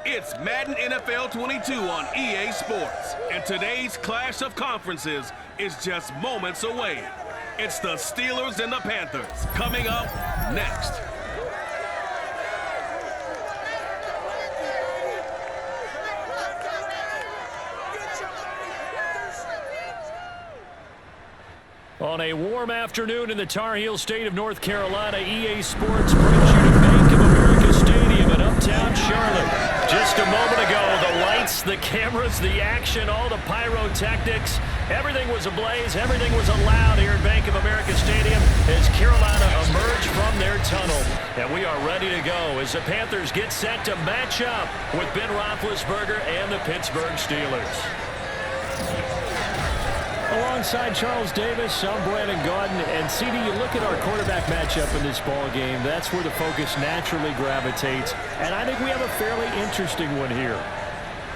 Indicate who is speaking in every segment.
Speaker 1: It's Madden NFL 22 on EA Sports, and today's clash of conferences is just moments away. It's the Steelers and the Panthers, coming up next.
Speaker 2: On a warm afternoon in the Tar Heel state of North Carolina, EA Sports brings you to Bank of America Stadium in uptown Charlotte. Just a moment ago, the lights, the cameras, the action, all the pyrotechnics, everything was ablaze, everything was allowed here at Bank of America Stadium as Carolina emerged from their tunnel. And we are ready to go as the Panthers get set to match up with Ben Roethlisberger and the Pittsburgh Steelers. Alongside Charles Davis, I'm Brandon Gaudin, and CD, you look at our quarterback matchup in this ball game, that's where the focus naturally gravitates, and I think we have a fairly interesting one here.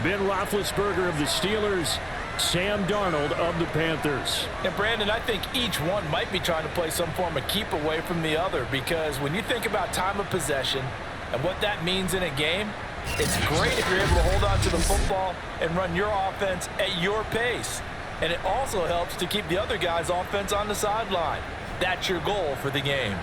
Speaker 2: Ben Roethlisberger of the Steelers, Sam Darnold of the Panthers.
Speaker 3: And Brandon, I think each one might be trying to play some form of keep away from the other, because when you think about time of possession and what that means in a game, it's great if you're able to hold on to the football and run your offense at your pace. And it also helps to keep the other guy's offense on the sideline. That's your goal for the game.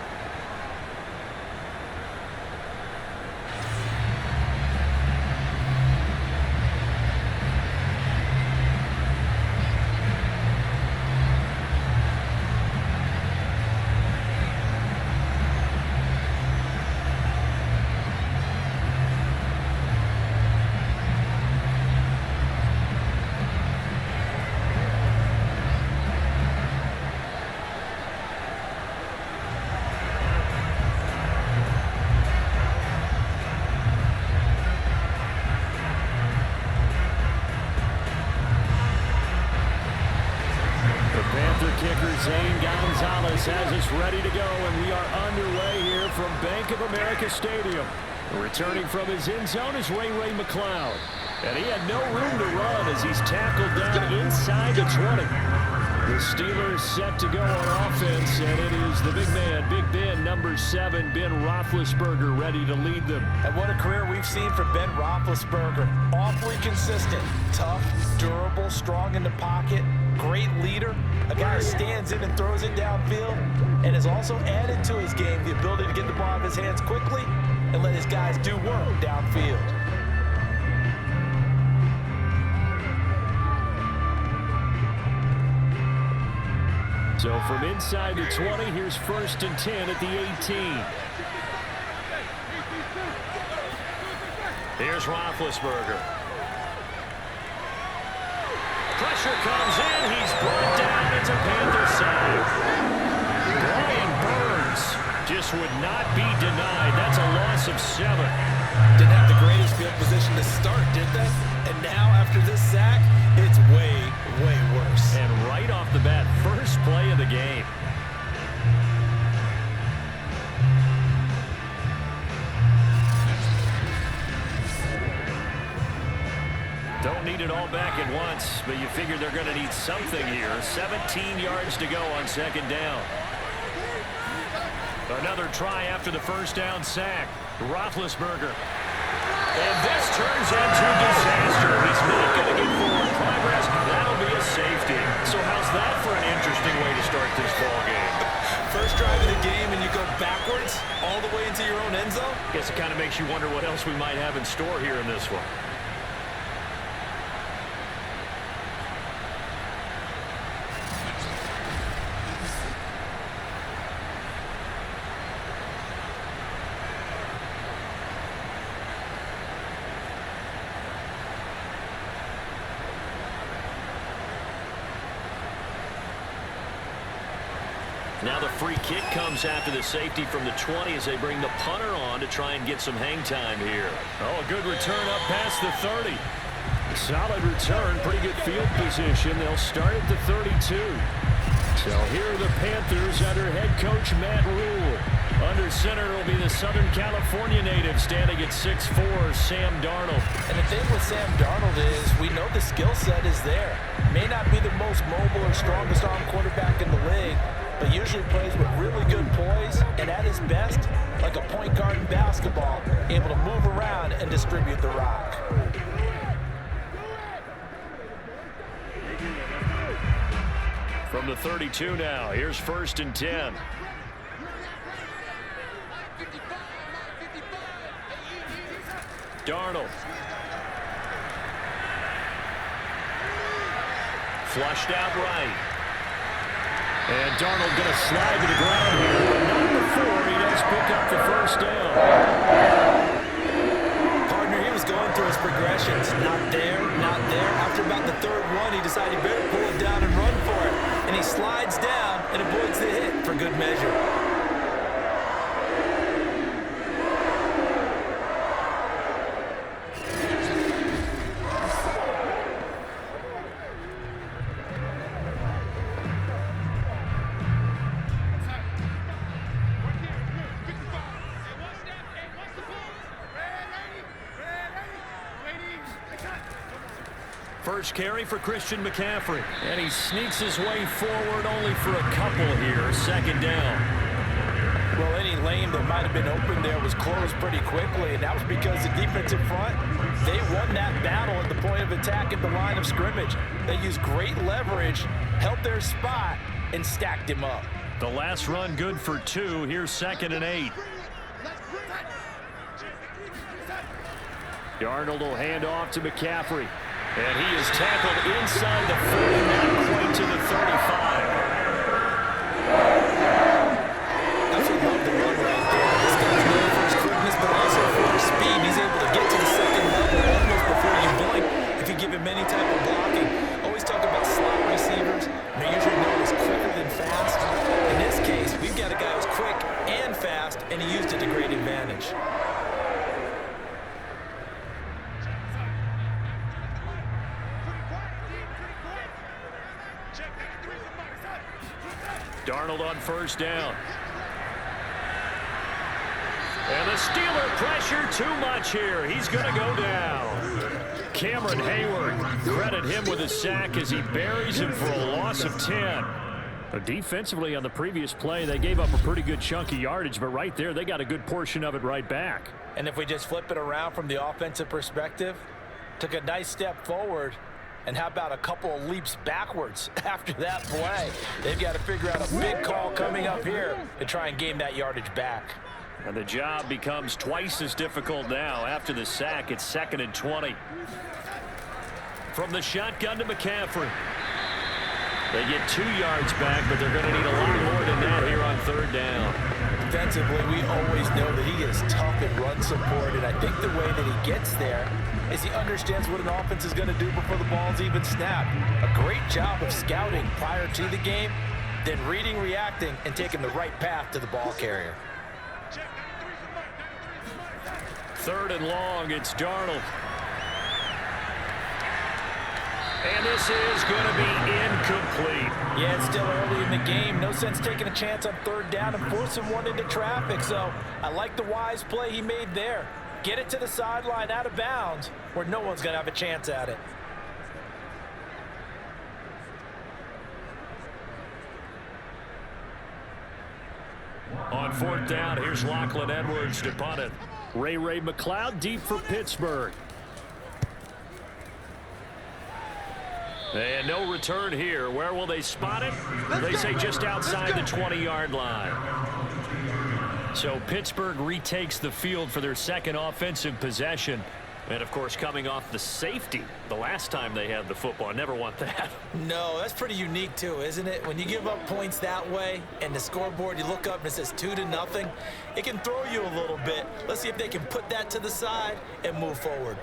Speaker 2: Has us ready to go, and we are underway here from Bank of America Stadium. Returning from his end zone is Ray McLeod, and he had no room to run as he's tackled down inside the 20. The Steelers set to go on offense, and it is the big man, Big Ben, number 7, Ben Roethlisberger, ready to lead them.
Speaker 3: And what a career we've seen from Ben Roethlisberger. Awfully consistent, tough, durable, strong in the pocket, great leader, a guy who stands in and throws it downfield, and has also added to his game the ability to get the ball out of his hands quickly and let his guys do work downfield.
Speaker 2: So from inside the 20, here's 1st and 10 at the 18. Here's Roethlisberger. Pressure comes in. He's brought down into Panther side. Brian Burns just would not be denied. That's a loss of 7.
Speaker 3: Didn't have the greatest field position to start, did they? And now after this sack, it's way, way worse.
Speaker 2: And right off the bat, first play of the game. Don't need it all back at once, but you figure they're going to need something here. 17 yards to go on 2nd down. Another try after the 1st down sack. Roethlisberger. And this turns into disaster. He's not going to get forward progress. That'll be a safety. So how's that for an interesting way to start this ball game?
Speaker 3: First drive of the game and you go backwards all the way into your own end zone?
Speaker 2: Guess it kind of makes you wonder what else we might have in store here in this one. Now the free kick comes after the safety from the 20 as they bring the punter on to try and get some hang time here. Oh, a good return up past the 30. Solid return, pretty good field position. They'll start at the 32. So here are the Panthers under head coach Matt Rule. Under center will be the Southern California native standing at 6'4", Sam Darnold.
Speaker 3: And the thing with Sam Darnold is we know the skill set is there. May not be the most mobile or strongest arm quarterback in the league, but usually plays with really good poise and at his best, like a point guard in basketball, able to move around and distribute the rock.
Speaker 2: From the 32 now, here's 1st and 10. Darnold. Flushed out right. And Darnold going to slide to the ground here, but not before he does pick up the first down.
Speaker 3: Partner, he was going through his progressions. Not there, not there. After about the 3rd one, he decided he better pull it down and run for it. And he slides down and avoids the hit for good measure.
Speaker 2: First carry for Christian McCaffrey. And he sneaks his way forward only for a couple here. 2nd down.
Speaker 3: Well, any lane that might have been open there was closed pretty quickly, and that was because the defensive front, they won that battle at the point of attack at the line of scrimmage. They used great leverage, held their spot, and stacked him up.
Speaker 2: The last run good for 2. Here's 2nd and 8. Darnold will hand off to McCaffrey. And he is tackled inside the 40, not quite to the 35.
Speaker 3: Absolutely love the run right there. This guy's known for his quickness, but also for his speed. He's able to get to the 2nd level almost before you blink if you give him any type of blocking. Always talk about slot receivers. They're usually known as quicker than fast. In this case, we've got a guy who's quick and fast, and he used it to great advantage.
Speaker 2: Darnold on 1st down. And the Steeler pressure too much here. He's going to go down. Cameron Hayward, credit him with a sack as he buries him for a loss of 10. Defensively on the previous play, they gave up a pretty good chunk of yardage, but right there, they got a good portion of it right back.
Speaker 3: And if we just flip it around from the offensive perspective, took a nice step forward, and how about a couple of leaps backwards after that play? They've got to figure out a big call coming up here to try and gain that yardage back.
Speaker 2: And the job becomes twice as difficult now. After the sack, it's 2nd and 20. From the shotgun to McCaffrey. They get 2 yards back, but they're going to need a lot more than that here on 3rd down.
Speaker 3: Defensively, we always know that he is tough in run support, and I think the way that he gets there is he understands what an offense is going to do before the ball's even snapped. A great job of scouting prior to the game, then reading, reacting, and taking the right path to the ball carrier.
Speaker 2: 3rd and long, it's Darnold. And this is going to be incomplete.
Speaker 3: Yeah, it's still early in the game. No sense taking a chance on 3rd down and forcing one into traffic. So I like the wise play he made there. Get it to the sideline out of bounds where no one's going to have a chance at it.
Speaker 2: On 4th down, here's Lachlan Edwards to punt it. Ray McLeod deep for Pittsburgh. And no return here. Where will they spot it? They say just outside the 20-yard line. So Pittsburgh retakes the field for their 2nd offensive possession. And, of course, coming off the safety the last time they had the football. Never want that.
Speaker 3: No, that's pretty unique, too, isn't it? When you give up points that way and the scoreboard, you look up and it says 2-0, it can throw you a little bit. Let's see if they can put that to the side and move forward.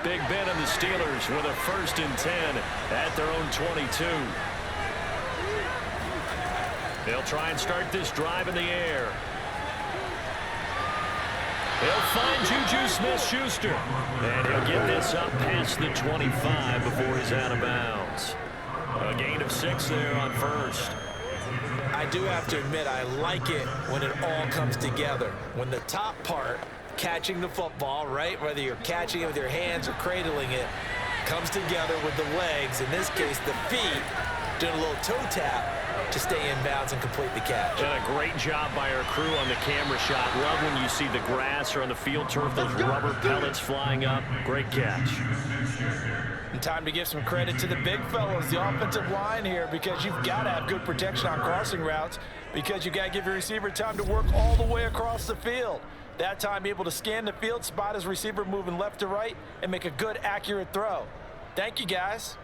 Speaker 2: Big Ben and the Steelers with a 1st and 10 at their own 22. They'll try and start this drive in the air. He'll find Juju Smith-Schuster. And he'll get this up past the 25 before he's out of bounds. A gain of 6 there on 1st.
Speaker 3: I do have to admit, I like it when it all comes together. When the top part catching the football, right? Whether you're catching it with your hands or cradling it, comes together with the legs, in this case the feet, doing a little toe tap to stay in bounds and complete the catch.
Speaker 2: And a great job by our crew on the camera shot. Love when you see the grass or on the field turf, those rubber pellets flying up. Great catch.
Speaker 3: And time to give some credit to the big fellas, the offensive line here, because you've got to have good protection on crossing routes, because you've got to give your receiver time to work all the way across the field. That time able to scan the field, spot his receiver moving left to right, and make a good, accurate throw. Thank you, guys.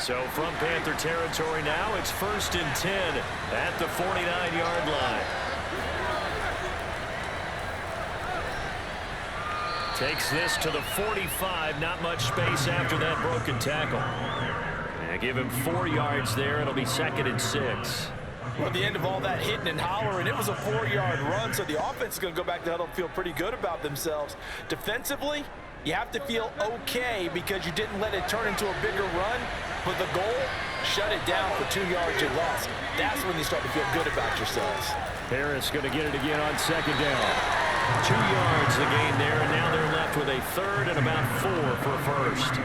Speaker 2: So from Panther territory now, it's 1st and 10 at the 49-yard line. Takes this to the 45, not much space after that broken tackle. And give him 4 yards there. It'll be 2nd and 6.
Speaker 3: Well, at the end of all that hitting and hollering, it was a 4-yard run, so the offense is going to go back to huddle and feel pretty good about themselves. Defensively, you have to feel okay because you didn't let it turn into a bigger run, but the goal, shut it down for 2 yards or less. That's when you start to feel good about yourselves.
Speaker 2: Harris going to get it again on 2nd down. 2 yards the gain there, and now they're left with a 3rd and about 4 for 1st.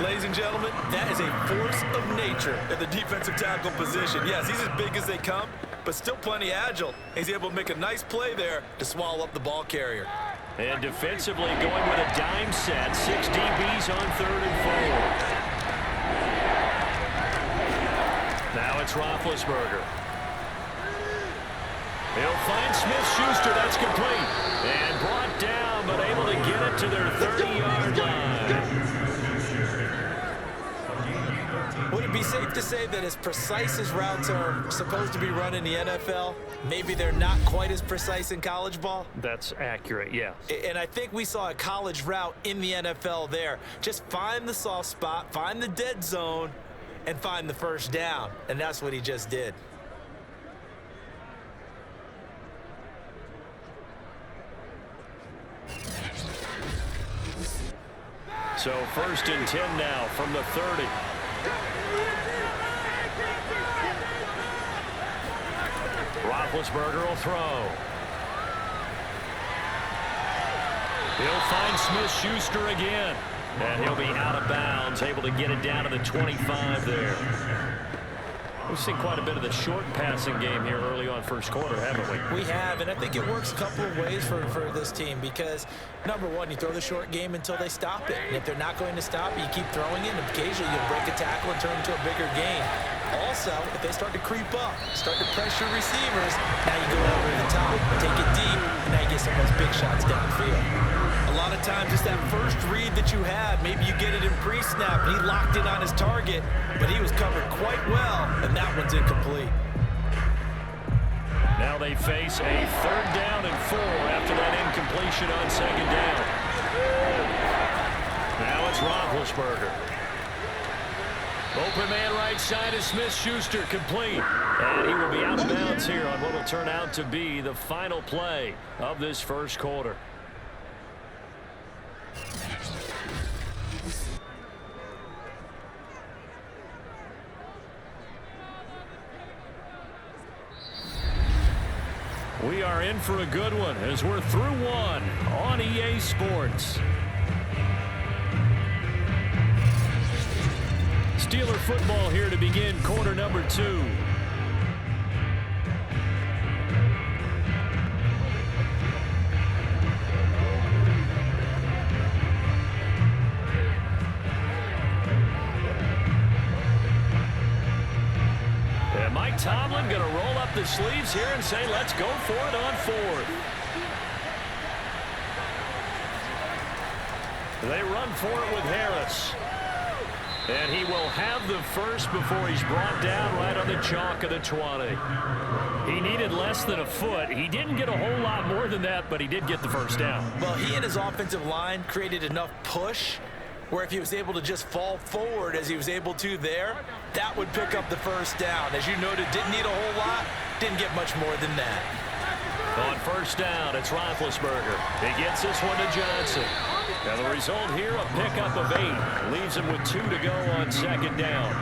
Speaker 3: Ladies and gentlemen, that is a force of nature at the defensive tackle position. Yes, he's as big as they come, but still plenty agile. He's able to make a nice play there to swallow up the ball carrier.
Speaker 2: And defensively going with a dime set, 6 DBs on 3rd and 4. Now it's Roethlisberger. He'll find Smith-Schuster. That's complete. And brought down, but able to get it to their 30-yard line.
Speaker 3: Would it be safe to say that as precise as routes are supposed to be run in the NFL, maybe they're not quite as precise in college ball?
Speaker 2: That's accurate, yes.
Speaker 3: And I think we saw a college route in the NFL there. Just find the soft spot, find the dead zone, and find the 1st down. And that's what he just did.
Speaker 2: So 1st and 10 now from the 30. Roethlisberger will throw. He'll find Smith-Schuster again. And he'll be out of bounds, able to get it down to the 25 there. We've seen quite a bit of the short passing game here early on 1st quarter, haven't we?
Speaker 3: We have, and I think it works a couple of ways for this team because, number one, you throw the short game until they stop it. And if they're not going to stop it, you keep throwing it, and occasionally you'll break a tackle and turn it into a bigger gain. Also, if they start to creep up, start to pressure receivers, now you go over the top, take it deep, and now you get some of those big shots downfield. A lot of times, just that first read that you have, maybe you get it in pre-snap, and he locked in on his target, but he was covered quite well, and that one's incomplete.
Speaker 2: Now they face a 3rd down and 4 after that incompletion on 2nd down. Now it's Roethlisberger. Open man right side is Smith-Schuster, complete. And he will be out of bounds here on what will turn out to be the final play of this 1st quarter. We are in for a good one as we're through one on EA Sports. Steeler football here to begin quarter number 2. And Mike Tomlin going to roll up the sleeves here and say, let's go for it on 4th. They run for it with Harris. And he will have the 1st before he's brought down right on the chalk of the 20. He needed less than a foot. He didn't get a whole lot more than that, but he did get the 1st down.
Speaker 3: Well, he and his offensive line created enough push where if he was able to just fall forward as he was able to there, that would pick up the 1st down. As you noted, didn't need a whole lot, didn't get much more than that.
Speaker 2: On 1st down, it's Roethlisberger. He gets this one to Johnson. Now the result here, a pickup of 8. Leaves him with 2 to go on 2nd down.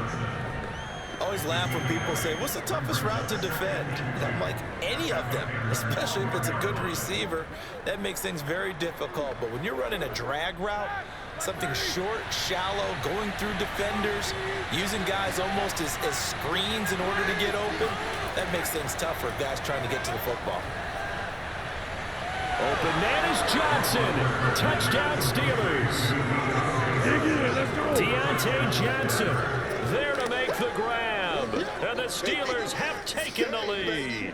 Speaker 3: Oh, always laugh when people say, what's the toughest route to defend? And I'm like, any of them, especially if it's a good receiver. That makes things very difficult. But when you're running a drag route, something short, shallow, going through defenders, using guys almost as screens in order to get open, that makes things tough for guys trying to get to the football.
Speaker 2: Open man is Johnson. Touchdown Steelers. Deontay Johnson there to make the grab. And the Steelers have taken the lead.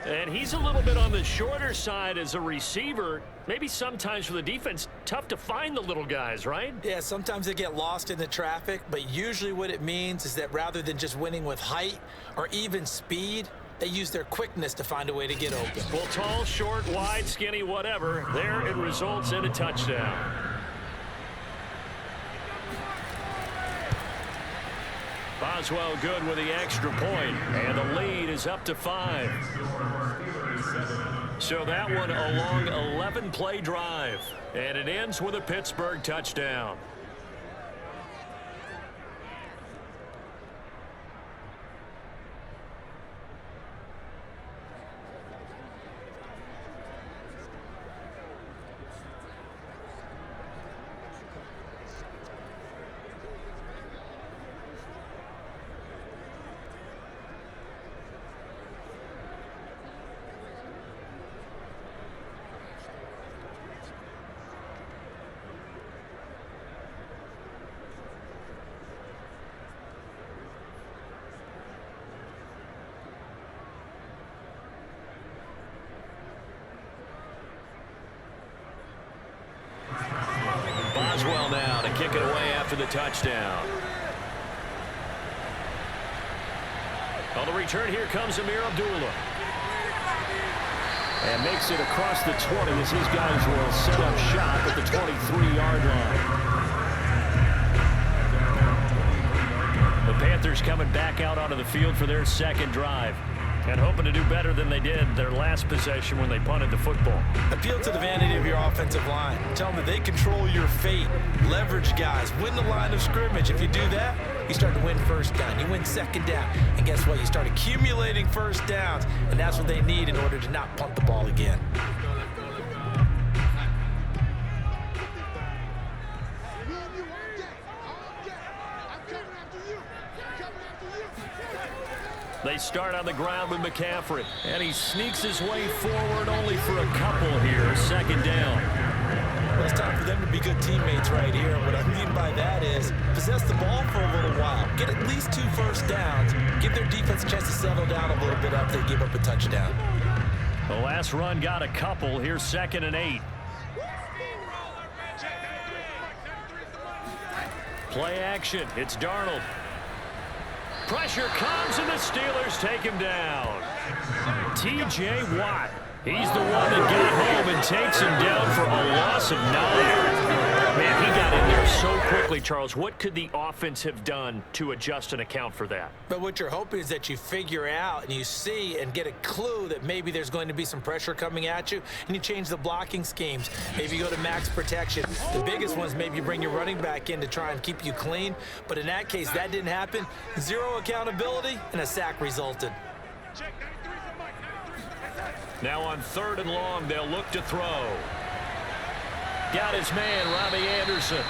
Speaker 2: And he's a little bit on the shorter side as a receiver. Maybe sometimes for the defense, tough to find the little guys, right?
Speaker 3: Yeah, sometimes they get lost in the traffic, but usually what it means is that rather than just winning with height or even speed, they use their quickness to find a way to get open.
Speaker 2: Well, tall, short, wide, skinny, whatever, there it results in a touchdown. Boswell good with the extra point, and the lead is up to 5. So that one a long 11-play drive, and it ends with a Pittsburgh touchdown. Boswell now to kick it away after the touchdown. On the return, here comes Amir Abdullah. And makes it across the 20 as his guys will set up shop at the 23-yard line. The Panthers coming back out onto the field for their second drive, and hoping to do better than they did their last possession when they punted the football.
Speaker 3: Appeal to the vanity of your offensive line. Tell them that they control your fate. Leverage guys. Win the line of scrimmage. If you do that, you start to win first down. You win second down. And guess what? You start accumulating first downs. And that's what they need in order to not punt the ball again.
Speaker 2: They start on the ground with McCaffrey, and he sneaks his way forward only for a couple here. Second down.
Speaker 3: Well, it's time for them to be good teammates right here. What I mean by that is possess the ball for a little while. Get at least 2 first downs. Give their defense a chance to settle down a little bit after they give up a touchdown.
Speaker 2: The last run got a couple. Here's 2nd and 8. Play action. It's Darnold. Pressure comes, and the Steelers take him down. T.J. Watt. He's the one that got home and takes him down for a loss of 9. Man, he got in there so quickly, Charles. What could the offense have done to adjust and account for that?
Speaker 3: But what you're hoping is that you figure out and you see and get a clue that maybe there's going to be some pressure coming at you, and you change the blocking schemes. Maybe you go to max protection. The biggest one is maybe you bring your running back in to try and keep you clean. But in that case, that didn't happen. 0 accountability, and a sack resulted.
Speaker 2: Now on 3rd and long, they'll look to throw. Got his man, Robbie Anderson.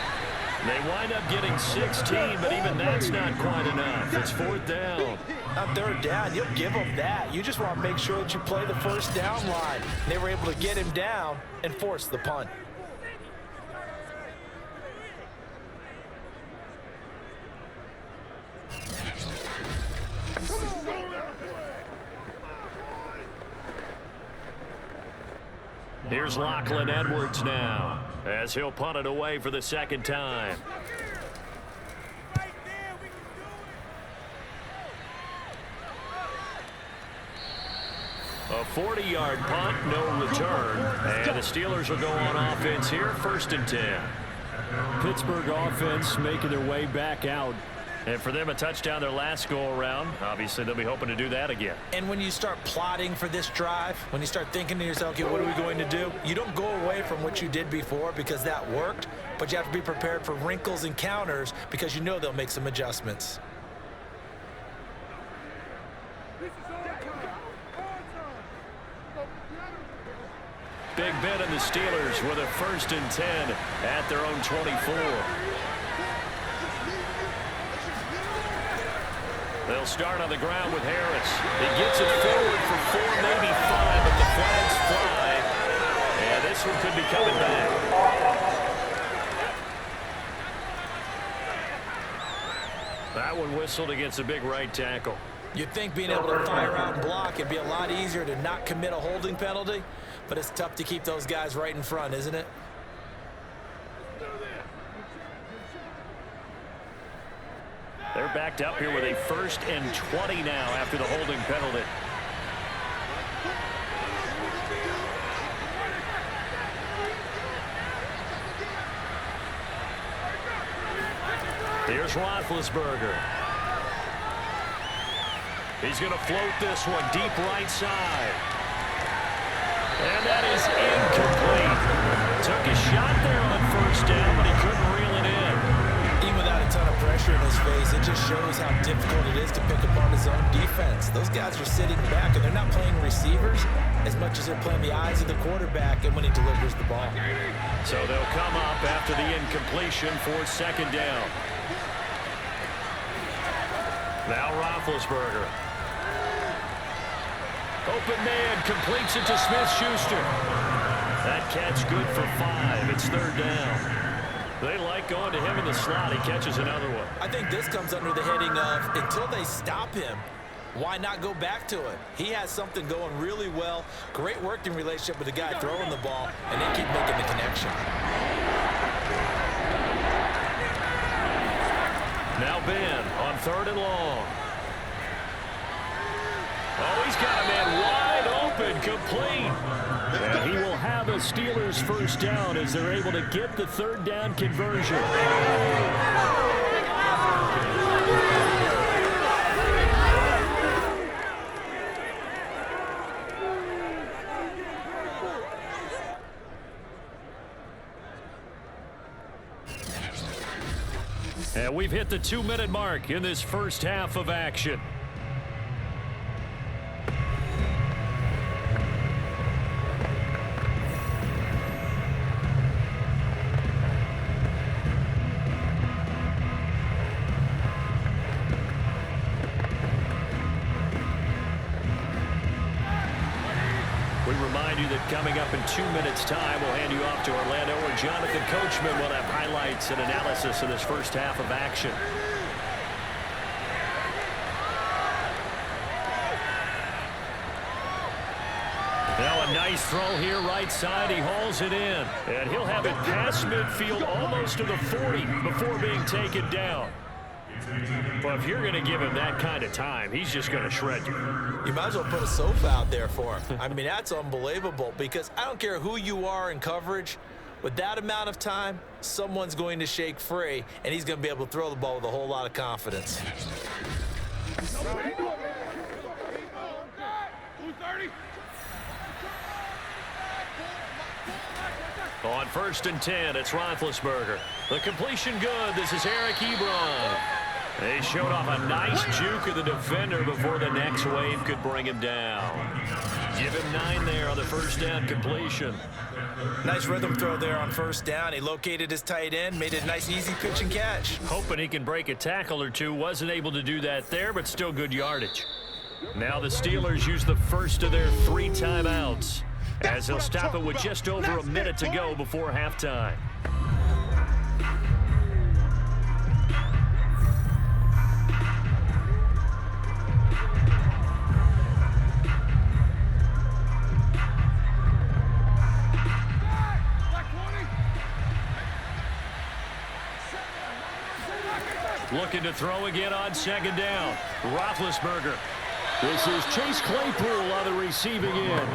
Speaker 2: They wind up getting 16, but even that's not quite enough. It's 4th down.
Speaker 3: On 3rd down, you'll give them that. You just want to make sure that you play the first down line. They were able to get him down and force the punt.
Speaker 2: Here's Lachlan Edwards now, as he'll punt it away for the 2nd time. A 40-yard punt, no return. And the Steelers will go on offense here, 1st and 10. Pittsburgh offense making their way back out. And for them, a touchdown their last go-around. Obviously, they'll be hoping to do that again.
Speaker 3: And when you start plotting for this drive, when you start thinking to yourself, okay, what are we going to do? You don't go away from what you did before because that worked, but you have to be prepared for wrinkles and counters because you know they'll make some adjustments.
Speaker 2: Big Ben and the Steelers with a 1st and 10 at their own 24. They'll start on the ground with Harris. He gets it forward for 4, maybe 5, but the flags fly. And this one could be coming back. That one whistled against a big right tackle.
Speaker 3: You'd think being able to fire out and block it'd be a lot easier to not commit a holding penalty, but it's tough to keep those guys right in front, isn't it?
Speaker 2: They're backed up here with a 1st and 20 now after the holding penalty. Here's Roethlisberger. He's going to float this one deep right side. And that is incomplete. Took a shot there on 1st down, but he couldn't reel it in.
Speaker 3: Even without a ton of pressure in his face, it just shows how difficult it is to pick apart his own defense. Those guys are sitting back, and they're not playing receivers as much as they're playing the eyes of the quarterback and when he delivers the ball.
Speaker 2: So they'll come up after the incompletion for 2nd down. Now Roethlisberger. Open man, completes it to Smith-Schuster. That catch good for 5. It's 3rd down. They like going to him in the slot. He catches another one.
Speaker 3: I think this comes under the heading of until they stop him, why not go back to it? He has something going really well. Great working relationship with the guy throwing the ball, and they keep making the connection.
Speaker 2: Now Ben on 3rd and long. Oh, he's got a man wide open, complete. And he will have a Steelers 1st down as they're able to get the 3rd down conversion. And we've hit the 2-minute mark in this 1st half of action. We remind you that coming up in 2 minutes' time, we'll hand you off to Orlando, where Jonathan Coachman will have highlights and analysis of this 1st half of action. Now a nice throw here, right side. He hauls it in, and he'll have it past midfield almost to the 40 before being taken down. But if you're going to give him that kind of time, he's just going to shred you.
Speaker 3: You might as well put a sofa out there for him. I mean, that's unbelievable, because I don't care who you are in coverage. With that amount of time, someone's going to shake free, and he's going to be able to throw the ball with a whole lot of confidence.
Speaker 2: On 1st and 10, it's Roethlisberger. The completion good. This is Eric Ebron. They showed off a nice juke of the defender before the next wave could bring him down. Give him 9 there on the 1st down completion.
Speaker 3: Nice rhythm throw there on 1st down. He located his tight end, made it a nice, easy pitch and catch.
Speaker 2: Hoping he can break a tackle or two. Wasn't able to do that there, but still good yardage. Now the Steelers use the first of their 3 timeouts, as they'll stop it with just over a minute to go before halftime. Looking to throw again on 2nd down. Roethlisberger. This is Chase Claypool on the receiving end.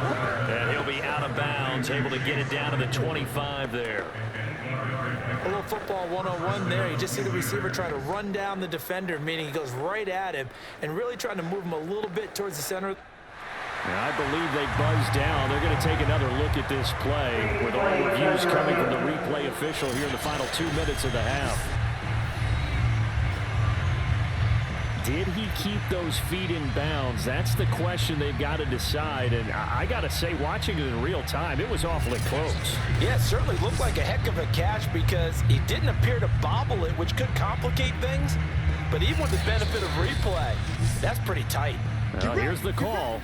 Speaker 2: And he'll be out of bounds, able to get it down to the 25 there.
Speaker 3: A little football 101 there. You just see the receiver try to run down the defender, meaning he goes right at him and really trying to move him a little bit towards the center.
Speaker 2: Now, I believe they buzzed down. They're going to take another look at this play with all reviews coming from the replay official here in the final 2 minutes of the half. did he keep those feet in bounds? That's the question they've got to decide. And I got to say, watching it in real time, it was awfully close.
Speaker 3: Yeah, it certainly looked like a heck of a catch because he didn't appear to bobble it, which could complicate things. But even with the benefit of replay, that's pretty tight.
Speaker 2: Well, here's the call.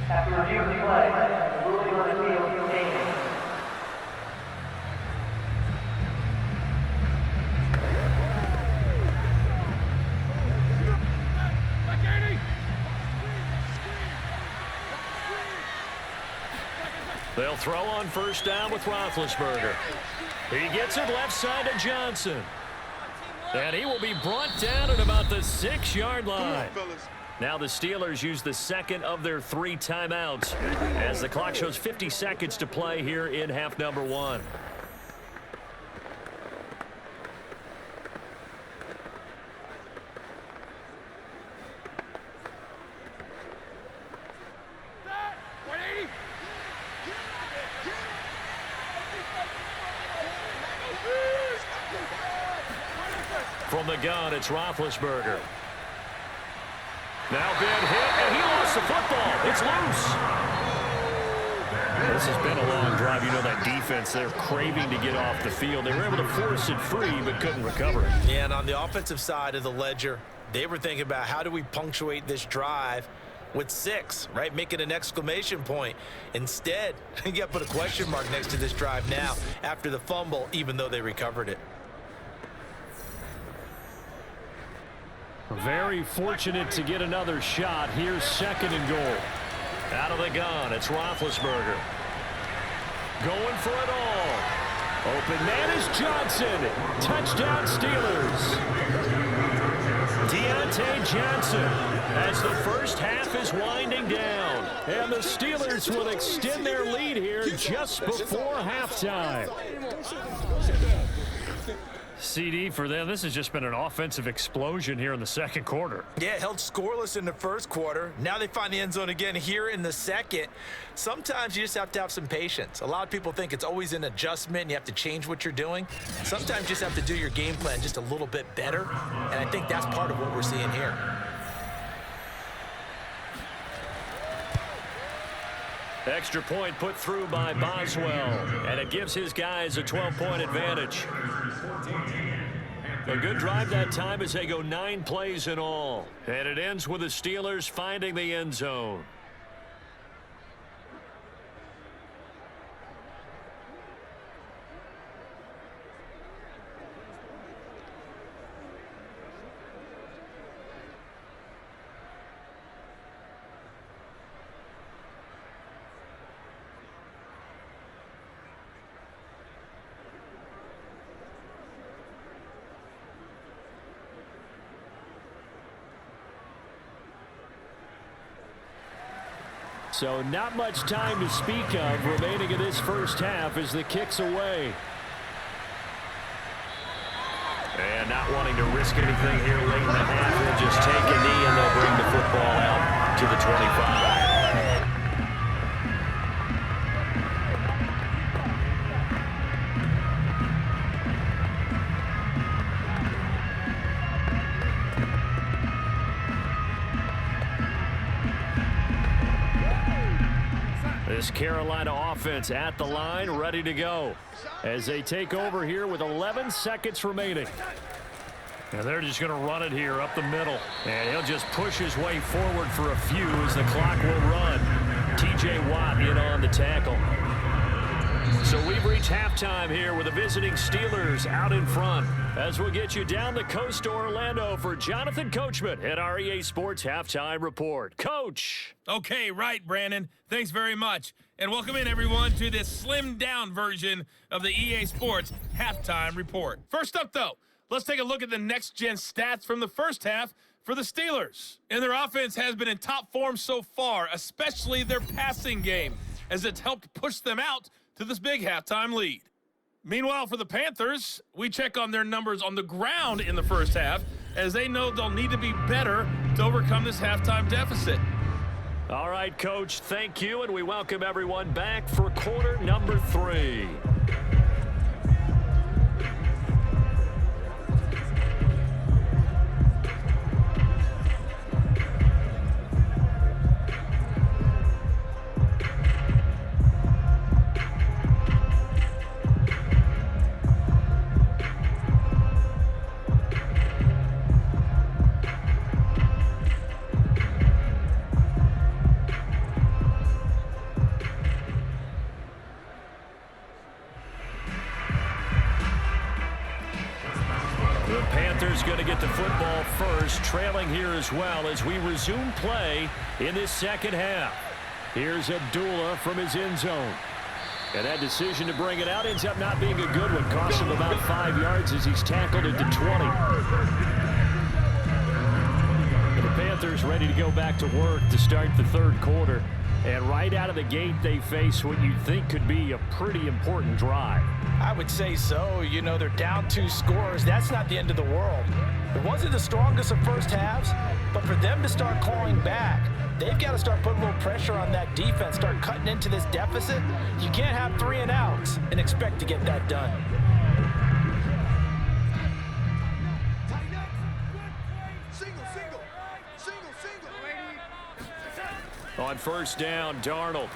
Speaker 4: After review of the play, ruling on the field stated.
Speaker 2: They'll throw on first down with Roethlisberger. He gets it left side to Johnson. And he will be brought down at about the 6-yard line. Now the Steelers use the second of their 3 timeouts as the clock shows 50 seconds to play here in half number 1. From the gun, it's Roethlisberger. Now been hit, and he lost the football. It's loose. This has been a long drive. You know that defense, they're craving to get off the field. They were able to force it free, but couldn't recover it.
Speaker 3: Yeah, and on the offensive side of the ledger, they were thinking about how do we punctuate this drive with 6, right? Make it an exclamation point. Instead, you got to put a question mark next to this drive now after the fumble, even though they recovered it.
Speaker 2: Very fortunate to get another shot. Here's 2nd and goal. Out of the gun, it's Roethlisberger. Going for it all. Open man is Johnson. Touchdown Steelers. Deontay Johnson as the first half is winding down. And the Steelers will extend their lead here just before halftime. CD for them, this has just been an offensive explosion here in the second quarter.
Speaker 3: Yeah, held scoreless in the first quarter. Now they find the end zone again here in the second. Sometimes you just have to have some patience. A lot of people think it's always an adjustment and you have to change what you're doing. Sometimes you just have to do your game plan just a little bit better, and I think that's part of what we're seeing here.
Speaker 2: Extra point put through by Boswell, and it gives his guys a 12-point advantage. A good drive that time as they go 9 plays in all. And it ends with the Steelers finding the end zone. So not much time to speak of remaining in this first half as the kick's away. And not wanting to risk anything here late in the half, they'll just take a knee and they'll bring the football out to the 25. This Carolina offense at the line, ready to go as they take over here with 11 seconds remaining. And they're just going to run it here up the middle. And he'll just push his way forward for a few as the clock will run. T.J. Watt in on the tackle. So we've reached halftime here with the visiting Steelers out in front as we'll get you down the coast to Orlando for Jonathan Coachman at our EA Sports Halftime Report. Coach.
Speaker 5: Okay, right, Brandon. Thanks very much. And welcome in, everyone, to this slimmed-down version of the EA Sports Halftime Report. First up, though, let's take a look at the next-gen stats from the first half for the Steelers. And their offense has been in top form so far, especially their passing game, as it's helped push them out to this big halftime lead. Meanwhile, for the Panthers, we check on their numbers on the ground in the first half, as they know they'll need to be better to overcome this halftime deficit.
Speaker 2: All right, Coach, thank you, and we welcome everyone back for quarter number 3. Panthers going to get the football first, trailing here as well as we resume play in this second half. Here's Abdullah from his end zone. And that decision to bring it out ends up not being a good one. Costs him about 5 yards as he's tackled at the 20. And the Panthers ready to go back to work to start the third quarter. And right out of the gate, they face what you'd think could be a pretty important drive.
Speaker 3: I would say so. You know, they're down 2 scores. That's not the end of the world. It wasn't the strongest of first halves, but for them to start clawing back, they've got to start putting a little pressure on that defense, start cutting into this deficit. You can't have 3 and outs and expect to get that done.
Speaker 2: On first down, Darnold.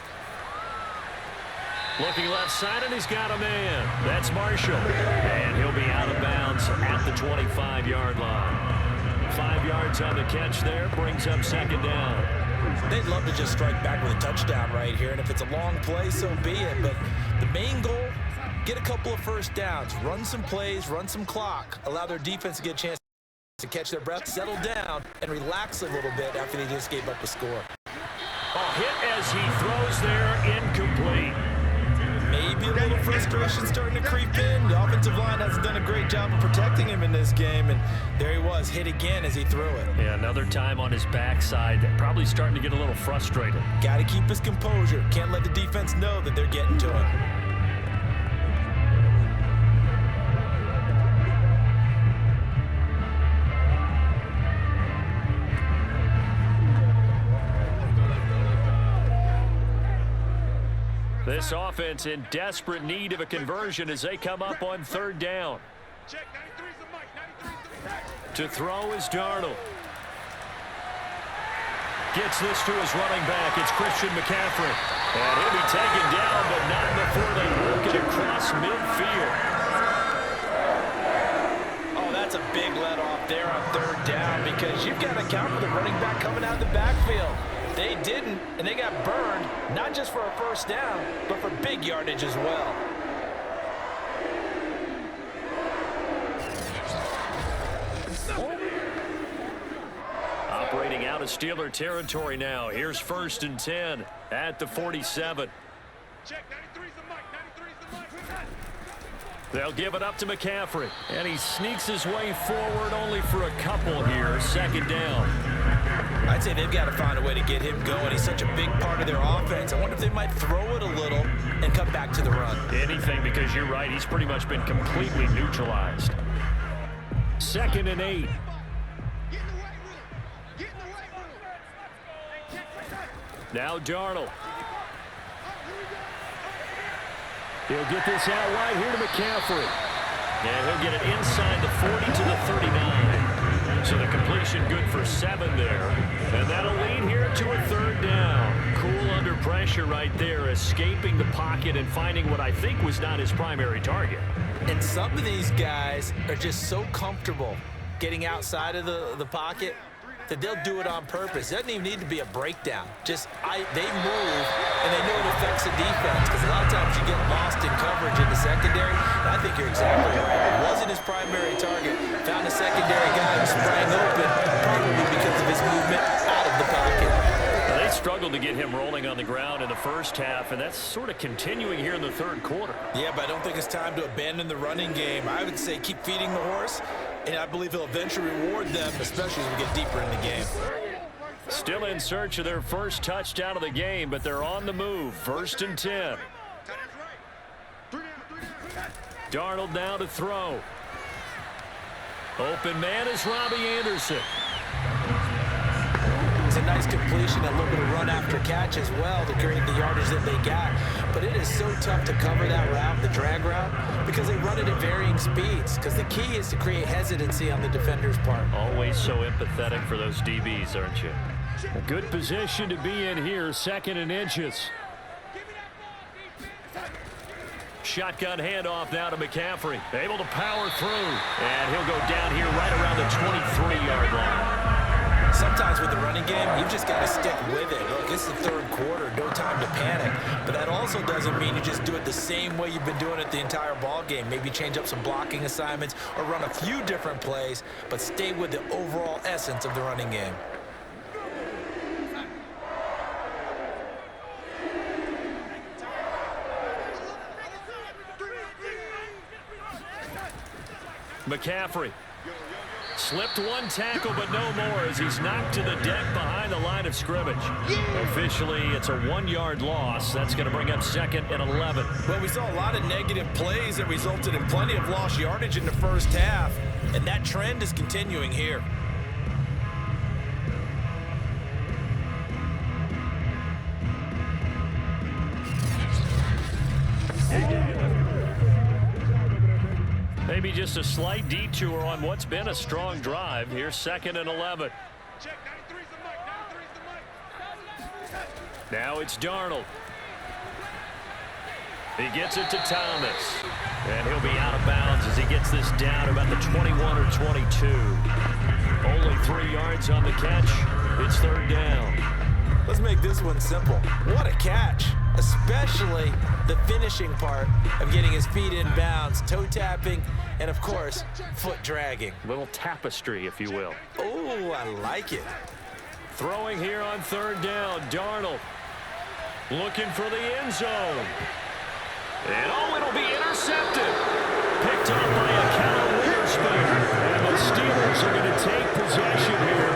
Speaker 2: Looking left side, and he's got a man. That's Marshall. And he'll be out of bounds at the 25-yard line. 5 yards on the catch there, brings up second down.
Speaker 3: They'd love to just strike back with a touchdown right here, and if it's a long play, so be it. But the main goal, get a couple of first downs, run some plays, run some clock, allow their defense to get a chance to catch their breath, settle down, and relax a little bit after they just gave up a score.
Speaker 2: A hit as he throws there, incomplete.
Speaker 3: Maybe a little frustration starting to creep in. The offensive line hasn't done a great job of protecting him in this game, and there he was, hit again as he threw it.
Speaker 2: Yeah, another time on his backside, probably starting to get a little frustrated.
Speaker 3: Got to keep his composure. Can't let the defense know that they're getting to him.
Speaker 2: This offense in desperate need of a conversion as they come up on third down. To throw is Darnold. Gets this to his running back. It's Christian McCaffrey. And he'll be taken down, but not before they work it across midfield.
Speaker 3: Oh, that's a big let off there on third down because you've got to account for the running back coming out of the backfield. They didn't, and they got burned, not just for a first down, but for big yardage as well.
Speaker 2: Operating out of Steeler territory now. Here's 1st and 10 at the 47. They'll give it up to McCaffrey, and he sneaks his way forward only for a couple here. Second down.
Speaker 3: I'd say they've got to find a way to get him going. He's such a big part of their offense. I wonder if they might throw it a little and come back to the run.
Speaker 2: Anything, because you're right. He's pretty much been completely neutralized. 2nd and 8. Now Darnold. He'll get this out wide here to McCaffrey. And he'll get it inside the 40 to the 39. So the completion good for 7 there. And that'll lead here to a third down. Cool under pressure right there, escaping the pocket and finding what I think was not his primary target.
Speaker 3: And some of these guys are just so comfortable getting outside of the pocket that they'll do it on purpose. It doesn't even need to be a breakdown. Just they move, and they know it affects the defense because a lot of times you get lost in coverage in the secondary. And I think you're exactly right. It wasn't his primary target. Found a secondary guy who sprang open, probably because of his movement out of the pocket.
Speaker 2: Well, they struggled to get him rolling on the ground in the first half, and that's sort of continuing here in the third quarter.
Speaker 3: Yeah, but I don't think it's time to abandon the running game. I would say keep feeding the horse, and I believe he'll eventually reward them, especially as we get deeper in the game.
Speaker 2: Still in search of their first touchdown of the game, but they're on the move. 1st and 10. Darnold now to throw. Open man is Robbie Anderson.
Speaker 3: It's a nice completion, a little bit of run after catch as well to create the yardage that they got. But it is so tough to cover that route, the drag route, because they run it at varying speeds. Because the key is to create hesitancy on the defender's part.
Speaker 2: Always so empathetic for those DBs, aren't you? A good position to be in here, 2nd and inches. Shotgun handoff now to McCaffrey. Able to power through. And he'll go down here right around the 23-yard line.
Speaker 3: Sometimes with the running game, you've just got to stick with it. Look, it's the third quarter, no time to panic. But that also doesn't mean you just do it the same way you've been doing it the entire ball game. Maybe change up some blocking assignments or run a few different plays, but stay with the overall essence of the running game.
Speaker 2: McCaffrey slipped one tackle, but no more as he's knocked to the deck behind the line of scrimmage. Officially, it's a 1-yard loss. That's going to bring up 2nd and 11.
Speaker 3: Well, we saw a lot of negative plays that resulted in plenty of lost yardage in the first half, and that trend is continuing here.
Speaker 2: Maybe just a slight detour on what's been a strong drive. Here's 2nd and 11. Now it's Darnold. He gets it to Thomas. And he'll be out of bounds as he gets this down about the 21 or 22. Only 3 yards on the catch. It's 3rd down.
Speaker 3: Let's make this one simple. What a catch, especially the finishing part of getting his feet in bounds, toe tapping, and of course, foot dragging.
Speaker 2: Little tapestry, if you will.
Speaker 3: Oh, I like it.
Speaker 2: Throwing here on 3rd down, Darnold looking for the end zone. And it'll be intercepted. Picked up by a Cal Witherspoon. And the Steelers are going to take possession here.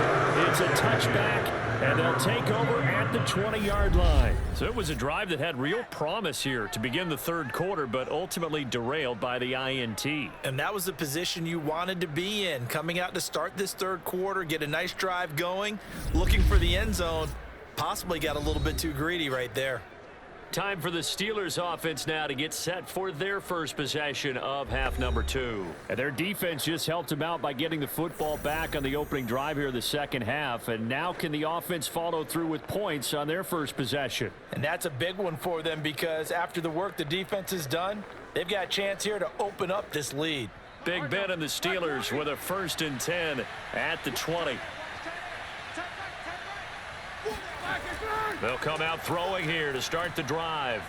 Speaker 2: It's a touchback, and they'll take over at the 20-yard line. So it was a drive that had real promise here to begin the 3rd quarter, but ultimately derailed by the INT.
Speaker 3: And that was the position you wanted to be in, coming out to start this 3rd quarter, get a nice drive going, looking for the end zone. Possibly got a little bit too greedy right there.
Speaker 2: Time for the Steelers offense now to get set for their first possession of half number 2. And their defense just helped them out by getting the football back on the opening drive here in the second half. And now can the offense follow through with points on their first possession?
Speaker 3: And that's a big one for them because after the work the defense has done, they've got a chance here to open up this lead.
Speaker 2: Big Ben and the Steelers with a 1st and 10 at the 20. They'll come out throwing here to start the drive.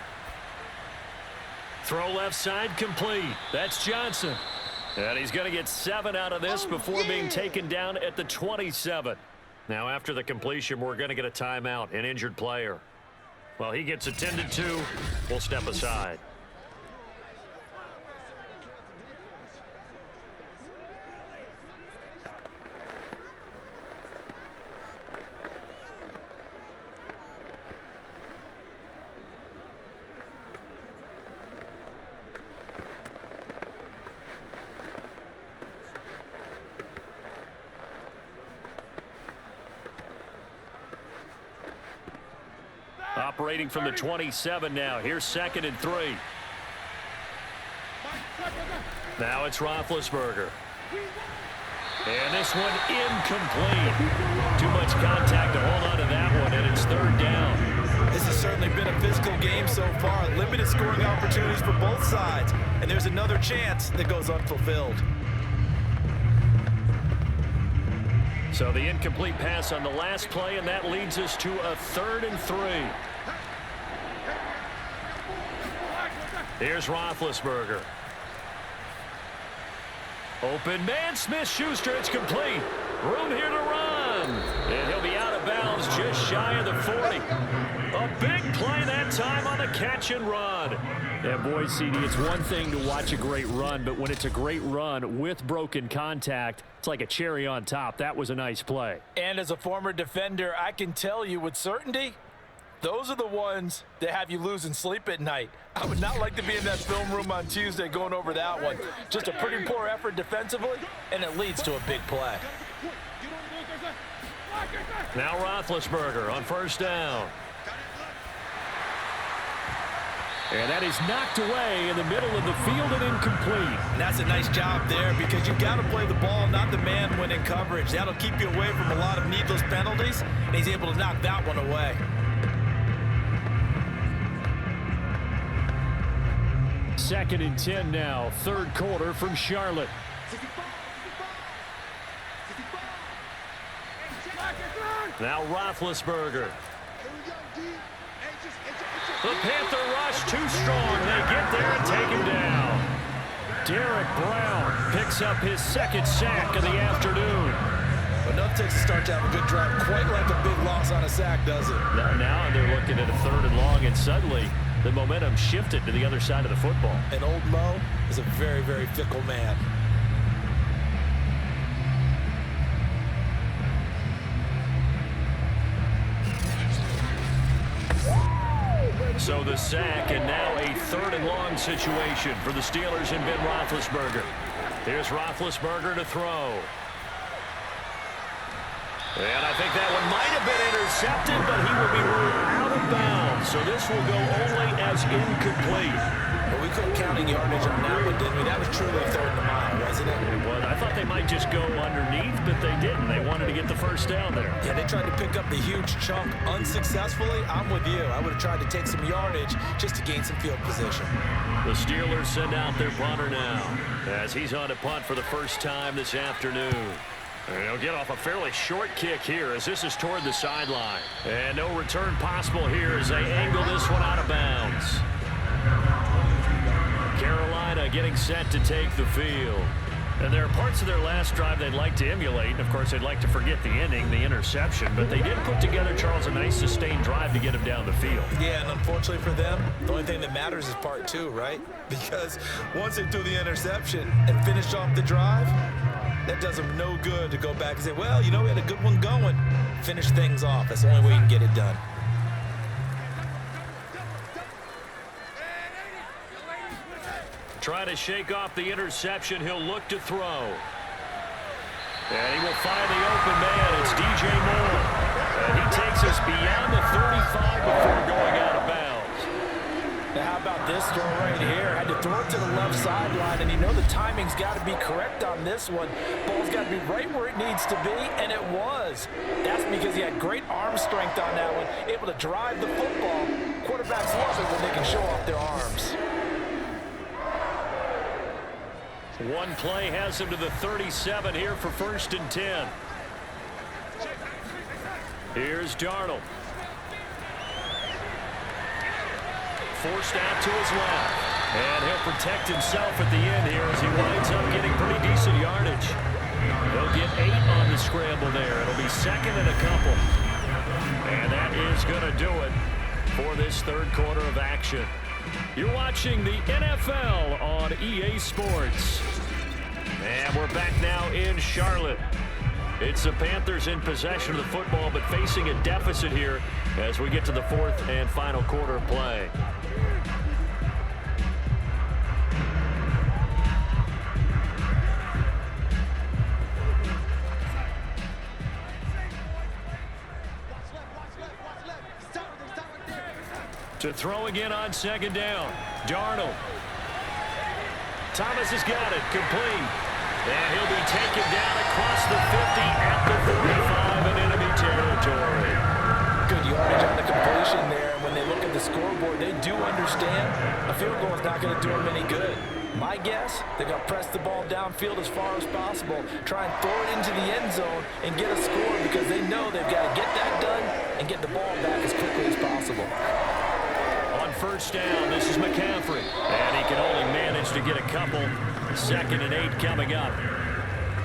Speaker 2: Throw left side complete. That's Johnson. And he's going to get 7 out of this before being taken down at the 27. Now after the completion, we're going to get a timeout, an injured player. Well, he gets attended to. We'll step aside. Operating from the 27 now. Here's 2nd and 3. Now it's Roethlisberger. And this one incomplete. Too much contact to hold on to that one, and it's 3rd down.
Speaker 3: This has certainly been a physical game so far. Limited scoring opportunities for both sides. And there's another chance that goes unfulfilled.
Speaker 2: So the incomplete pass on the last play, and that leads us to a 3rd and 3. Here's Roethlisberger. Open man, Smith-Schuster, it's complete. Room here to run. And he'll be out of bounds just shy of the 40. A big play that time on the catch and run. Yeah, boy, CD, it's one thing to watch a great run, but when it's a great run with broken contact, it's like a cherry on top. That was a nice play.
Speaker 3: And as a former defender, I can tell you with certainty, those are the ones that have you losing sleep at night. I would not like to be in that film room on Tuesday going over that one. Just a pretty poor effort defensively, and it leads to a big play.
Speaker 2: Now Roethlisberger on 1st down. And that is knocked away in the middle of the field and incomplete.
Speaker 3: And that's a nice job there because you've got to play the ball, not the man when in coverage. That'll keep you away from a lot of needless penalties, and he's able to knock that one away.
Speaker 2: 2nd and 10 now, 3rd quarter from Charlotte. Now Roethlisberger. The Panther rush too strong. They get there and take him down. Derek Brown picks up his second sack of the afternoon.
Speaker 3: Enough takes to start to have a good drive, quite like a big loss on a sack, does it?
Speaker 2: Now they're looking at a 3rd and long, and suddenly the momentum shifted to the other side of the football.
Speaker 3: And old Mo is a very, very fickle man.
Speaker 2: So the sack, and now a 3rd and long situation for the Steelers and Ben Roethlisberger. Here's Roethlisberger to throw. And I think that one might have been intercepted, but he will be ruled out of bounds. So this will go only as incomplete.
Speaker 3: Well, we couldn't counting yardage on that one, didn't we? That was truly a 3rd and a mile, wasn't it?
Speaker 2: It was. I thought they might just go underneath, but they didn't. They wanted to get the first down there.
Speaker 3: Yeah, they tried to pick up the huge chunk unsuccessfully. I'm with you. I would have tried to take some yardage just to gain some field position.
Speaker 2: The Steelers send out their punter now as he's on a punt for the first time this afternoon. And he'll get off a fairly short kick here as this is toward the sideline. And no return possible here as they angle this one out of bounds. Carolina getting set to take the field. And there are parts of their last drive they'd like to emulate. And, of course, they'd like to forget the ending, the interception. But they did put together, Charles, a nice sustained drive to get him down the field.
Speaker 3: Yeah, and unfortunately for them, the only thing that matters is part 2, right? Because once they threw the interception and finished off the drive, that does them no good to go back and say, well, you know, we had a good one going. Finish things off. That's the only way you can get it done.
Speaker 2: Try to shake off the interception. He'll look to throw. And he will find the open man. It's DJ Moore. And he takes us beyond the 35 before going out of bounds.
Speaker 3: Now, how about this throw right here? Had to throw it to the left sideline, and you know the timing's got to be correct on this one. Ball's got to be right where it needs to be, and it was. That's because he had great arm strength on that one, able to drive the football. Quarterbacks love it when they can show off their arms.
Speaker 2: One play has him to the 37 here for 1st and 10. Here's Darnold. Forced out to his left. And he'll protect himself at the end here as he winds up getting pretty decent yardage. He'll get 8 on the scramble there. It'll be 2nd and a couple. And that is going to do it for this 3rd quarter of action. You're watching the NFL on EA Sports. And we're back now in Charlotte. It's the Panthers in possession of the football, but facing a deficit here as we get to the 4th and final quarter of play. To throw again on 2nd down. Darnold. Thomas has got it. Complete. And he'll be taken down across the 50 at the 45 in enemy territory.
Speaker 3: Good yardage on the completion there. And when they look at the scoreboard, they do understand a field goal is not going to do them any good. My guess, they're going to press the ball downfield as far as possible, try and throw it into the end zone and get a score because they know they've got to get that done and get the ball back as quickly as possible.
Speaker 2: On 1st down, this is McCaffrey. And he can only manage to get a couple. 2nd and 8 coming up.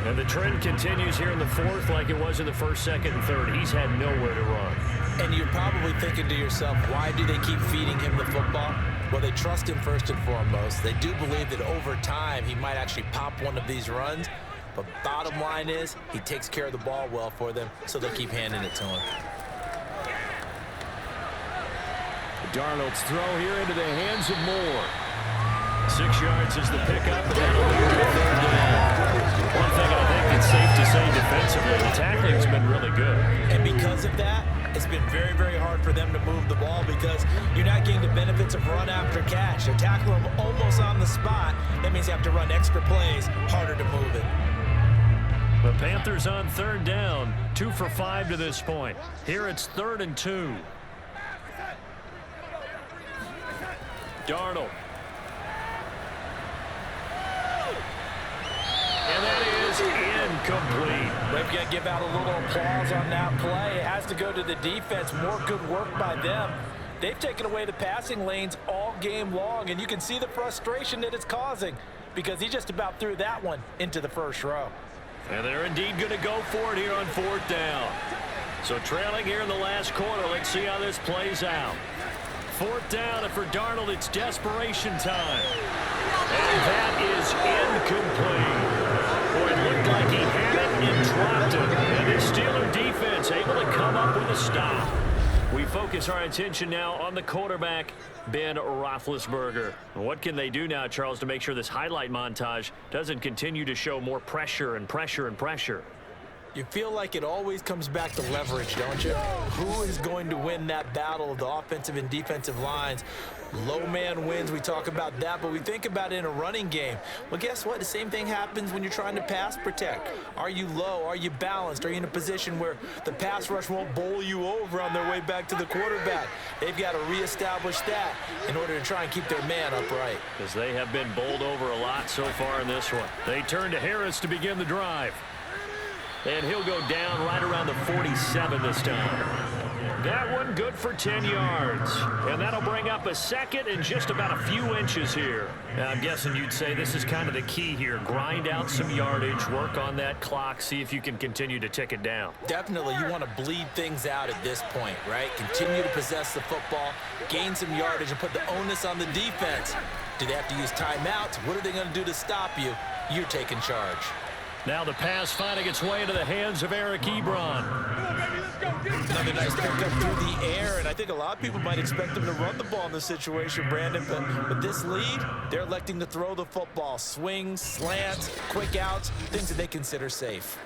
Speaker 2: And the trend continues here in the 4th like it was in the 1st, 2nd, and 3rd. He's had nowhere to run.
Speaker 3: And you're probably thinking to yourself, why do they keep feeding him the football? Well, they trust him first and foremost. They do believe that over time he might actually pop one of these runs. But bottom line is he takes care of the ball well for them, so they'll keep handing it to him.
Speaker 2: Darnold's throw here into the hands of Moore. 6 yards is the pickup, and that'll be the 3rd down. One thing I think it's safe to say defensively, the tackling's been really good.
Speaker 3: And because of that, it's been very, very hard for them to move the ball because you're not getting the benefits of run after catch. They're tackling them almost on the spot. That means you have to run extra plays, harder to move it.
Speaker 2: The Panthers on 3rd down, 2 for 5 to this point. Here it's 3rd and 2. Darnold. And that is incomplete.
Speaker 3: They've got to give out a little applause on that play. It has to go to the defense. More good work by them. They've taken away the passing lanes all game long, and you can see the frustration that it's causing because he just about threw that one into the first row.
Speaker 2: And they're indeed going to go for it here on 4th down. So trailing here in the last quarter. Let's see how this plays out. 4th down, and for Darnold, it's desperation time. And that is incomplete. Boy, it looked like he had it and dropped it. And the Steeler defense able to come up with a stop. We focus our attention now on the quarterback, Ben Roethlisberger. What can they do now, Charles, to make sure this highlight montage doesn't continue to show more pressure and pressure and pressure?
Speaker 3: You feel like it always comes back to leverage, don't you? Who is going to win that battle of the offensive and defensive lines? Low man wins. We talk about that, but we think about it in a running game. Well, guess what? The same thing happens when you're trying to pass protect. Are you low? Are you balanced? Are you in a position where the pass rush won't bowl you over on their way back to the quarterback? They've got to reestablish that in order to try and keep their man upright.
Speaker 2: Because they have been bowled over a lot so far in this one. They turn to Harris to begin the drive. And he'll go down right around the 47 this time. That one good for 10 yards. And that'll bring up a second and just about a few inches here. Now, I'm guessing you'd say this is kind of the key here. Grind out some yardage, work on that clock, see if you can continue to tick it down.
Speaker 3: Definitely, you want to bleed things out at this point, right? Continue to possess the football, gain some yardage, and put the onus on the defense. Do they have to use timeouts? What are they going to do to stop you? You're taking charge.
Speaker 2: Now the pass finding its way into the hands of Eric Ebron.
Speaker 3: Another nice pickup through the air, and I think a lot of people might expect them to run the ball in this situation, Brandon, but with this lead, they're electing to throw the football. Swings, slants, quick outs, things that they consider safe.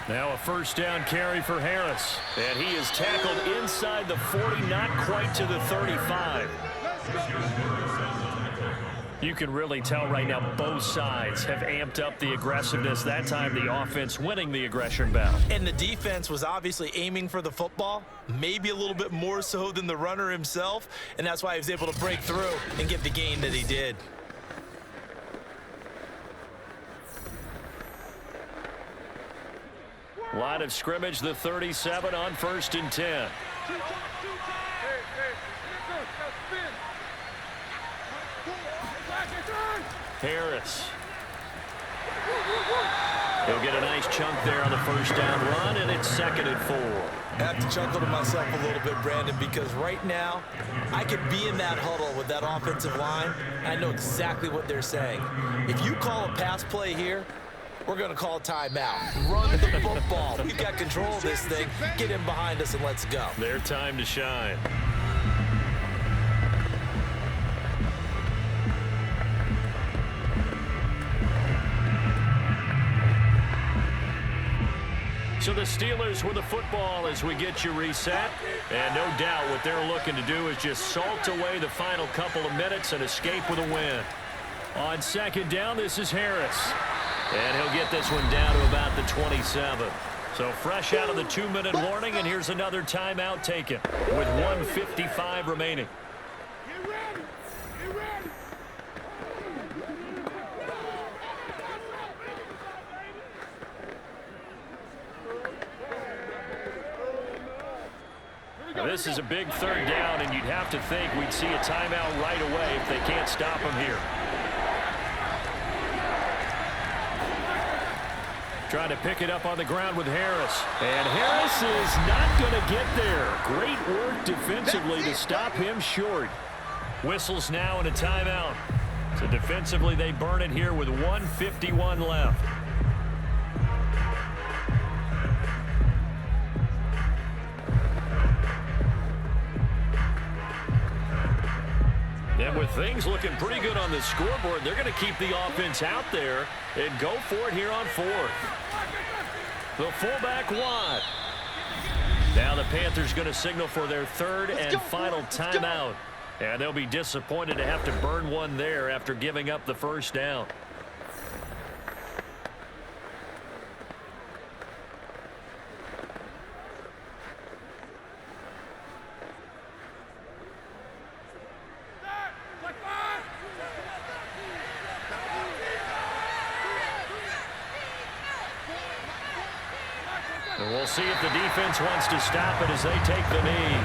Speaker 2: Now a first down carry for Harris. And he is tackled inside the 40, not quite to the 35. You can really tell right now both sides have amped up the aggressiveness. That time the offense winning the aggression battle.
Speaker 3: And the defense was obviously aiming for the football, maybe a little bit more so than the runner himself, and that's why he was able to break through and get the gain that he did.
Speaker 2: Line of scrimmage, the 37 on 1st and 10. Harris. He'll get a nice chunk there on the first down run, and it's 2nd and 4.
Speaker 3: I have to chuckle to myself a little bit, Brandon, because right now I could be in that huddle with that offensive line. I know exactly what they're saying. If you call a pass play here, we're going to call timeout. Run the football. We've got control of this thing. Get in behind us and let's go.
Speaker 2: Their time to shine. So the Steelers with the football as we get you reset. And no doubt what they're looking to do is just salt away the final couple of minutes and escape with a win. On 2nd down, this is Harris. And he'll get this one down to about the 27. So fresh out of the 2-minute warning, and here's another timeout taken with 1:55 remaining.
Speaker 6: Get ready. Get ready.
Speaker 2: Now, this is a big 3rd down, and you'd have to think we'd see a timeout right away if they can't stop him here. Trying to pick it up on the ground with Harris. And Harris is not going to get there. Great work defensively to stop him short. Whistles now and a timeout. So defensively they burn it here with 1:51 left. And with things looking pretty good on the scoreboard, they're going to keep the offense out there and go for it here on 4th. The fullback wide. Now the Panthers going to signal for their 3rd and final timeout. And they'll be disappointed to have to burn one there after giving up the first down. And we'll see if the defense wants to stop it as they take the knee.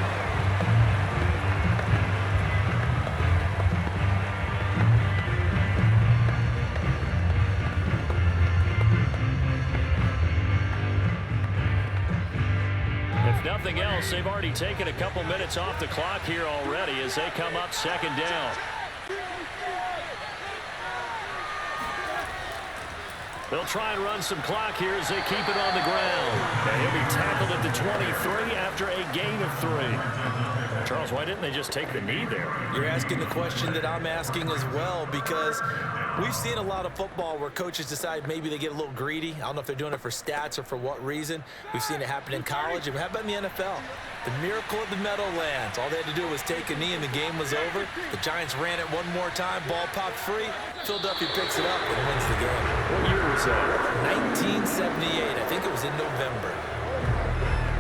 Speaker 2: If nothing else, they've already taken a couple minutes off the clock here already as they come up second down. They'll try and run some clock here as they keep it on the ground. And he'll be tackled at the 23 after a gain of 3. Charles, why didn't they just take the knee there?
Speaker 3: You're asking the question that I'm asking as well, because we've seen a lot of football where coaches decide maybe they get a little greedy. I don't know if they're doing it for stats or for what reason. We've seen it happen in college. And how about in the NFL? The miracle of the Meadowlands. All they had to do was take a knee and the game was over. The Giants ran it one more time. Ball popped free. Philadelphia picks it up and wins the game.
Speaker 2: What year was that?
Speaker 3: 1978. I think it was in November.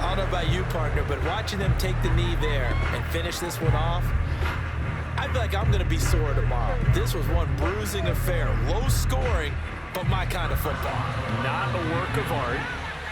Speaker 3: I don't know about you, partner, but watching them take the knee there and finish this one off, I feel like I'm going to be sore tomorrow. This was one bruising affair. Low scoring, but my kind of football.
Speaker 2: Not a work of art,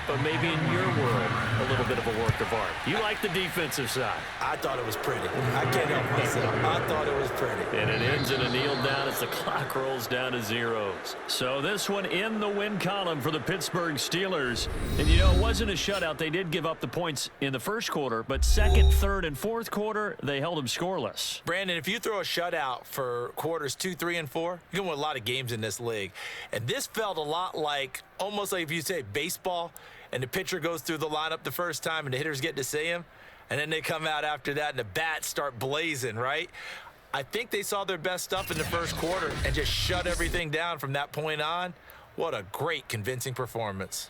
Speaker 2: but maybe in your world, a little bit of a work of art. You like the defensive side.
Speaker 3: I thought it was pretty. I can't help myself. I thought it was pretty.
Speaker 2: And it ends in a kneel down as the clock rolls down to zeros. So this one in the win column for the Pittsburgh Steelers. And, you know, it wasn't a shutout. They did give up the points in the first quarter, but second, third, and fourth quarter, they held them scoreless.
Speaker 3: Brandon, if you throw a shutout for quarters 2, 3, and 4, you're going to win a lot of games in this league. And this felt a lot like, almost like if you say baseball, and the pitcher goes through the lineup the first time and the hitters get to see him, and then they come out after that and the bats start blazing, right? I think they saw their best stuff in the first quarter and just shut everything down from that point on. What a great, convincing performance.